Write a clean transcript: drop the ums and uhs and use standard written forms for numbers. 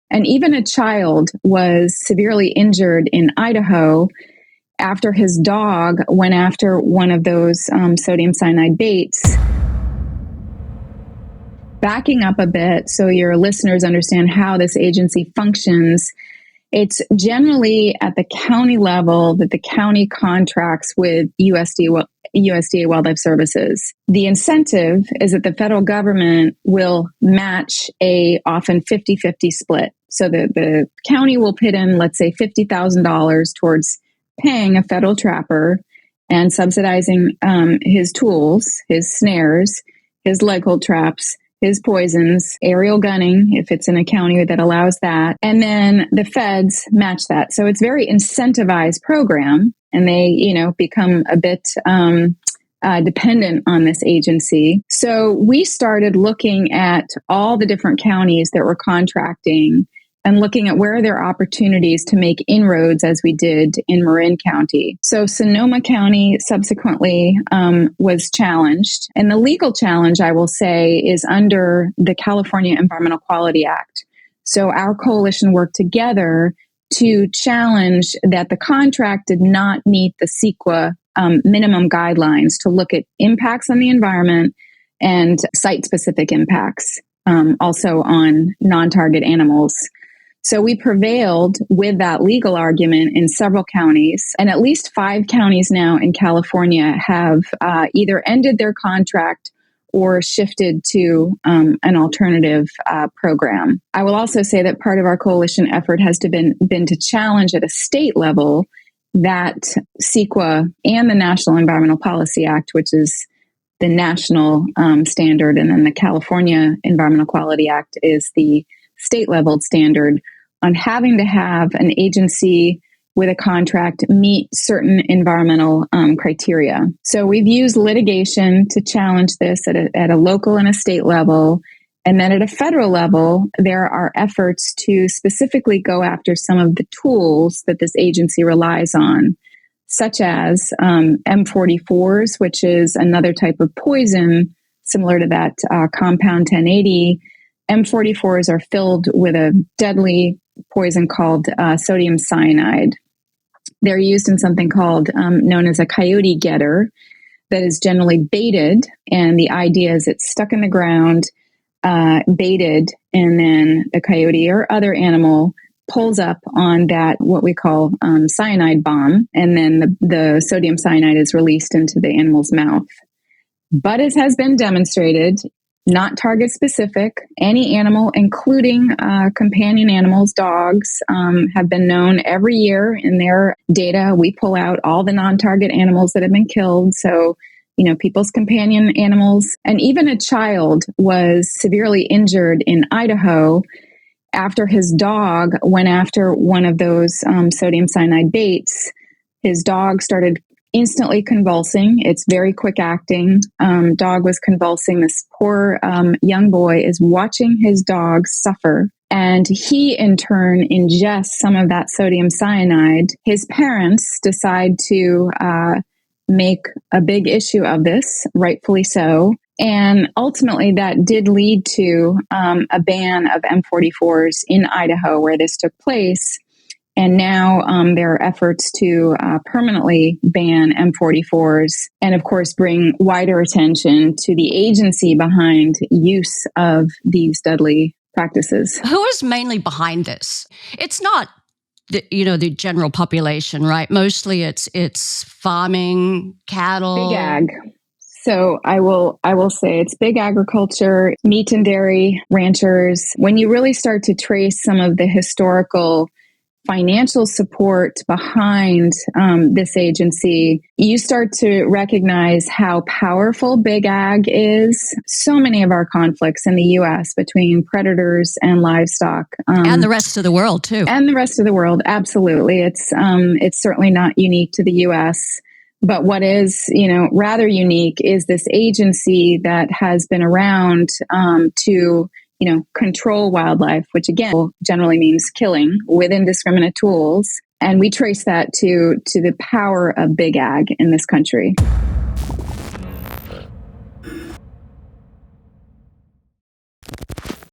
And even a child was severely injured in Idaho after his dog went after one of those sodium cyanide baits. Backing up a bit so your listeners understand how this agency functions, it's generally at the county level that the county contracts with USDA Wildlife Services. The incentive is that the federal government will match a often 50-50 split. So the county will put in, let's say, $50,000 towards paying a federal trapper and subsidizing his tools, his snares, his leg hold traps, his poisons, aerial gunning, if it's in a county that allows that. And then the feds match that. So it's a very incentivized program, and they, become a bit dependent on this agency. So we started looking at all the different counties that were contracting and looking at where there are opportunities to make inroads as we did in Marin County. So Sonoma County subsequently was challenged. And the legal challenge, I will say, is under the California Environmental Quality Act. So our coalition worked together to challenge that the contract did not meet the CEQA minimum guidelines to look at impacts on the environment and site-specific impacts, also on non-target animals. So we prevailed with that legal argument in several counties, and at least 5 counties now in California have either ended their contract or shifted to an alternative program. I will also say that part of our coalition effort has been to challenge at a state level that CEQA and the National Environmental Policy Act, which is the national standard, and then the California Environmental Quality Act is the state-leveled standard, on having to have an agency with a contract meet certain environmental criteria. So we've used litigation to challenge this at a local and a state level. And then at a federal level, there are efforts to specifically go after some of the tools that this agency relies on, such as M44s, which is another type of poison similar to that compound 1080. M44s are filled with a deadly poison called sodium cyanide. They're used in something called known as a coyote getter that is generally baited. And the idea is it's stuck in the ground, baited, and then the coyote or other animal pulls up on that, what we call cyanide bomb. And then the sodium cyanide is released into the animal's mouth. But as has been demonstrated, not target specific. Any animal, including companion animals, dogs, have been known every year in their data. We pull out all the non-target animals that have been killed. So, people's companion animals. And even a child was severely injured in Idaho after his dog went after one of those sodium cyanide baits. His dog started instantly convulsing. It's very quick acting. Dog was convulsing. This poor young boy is watching his dog suffer. And he, in turn, ingests some of that sodium cyanide. His parents decide to make a big issue of this, rightfully so. And ultimately, that did lead to a ban of M44s in Idaho, where this took place. And now there are efforts to permanently ban M44s and, of course, bring wider attention to the agency behind use of these deadly practices. Who is mainly behind this? It's not the general population, right? Mostly it's farming, cattle. Big ag. So I will say it's big agriculture, meat and dairy ranchers. When you really start to trace some of the historical financial support behind this agency, you start to recognize how powerful big ag is. So many of our conflicts in the U.S. between predators and livestock. And the rest of the world, too. And the rest of the world, absolutely. It's certainly not unique to the U.S., but what is, rather unique is this agency that has been around to control wildlife, which again generally means killing with indiscriminate tools. And we trace that to the power of big ag in this country.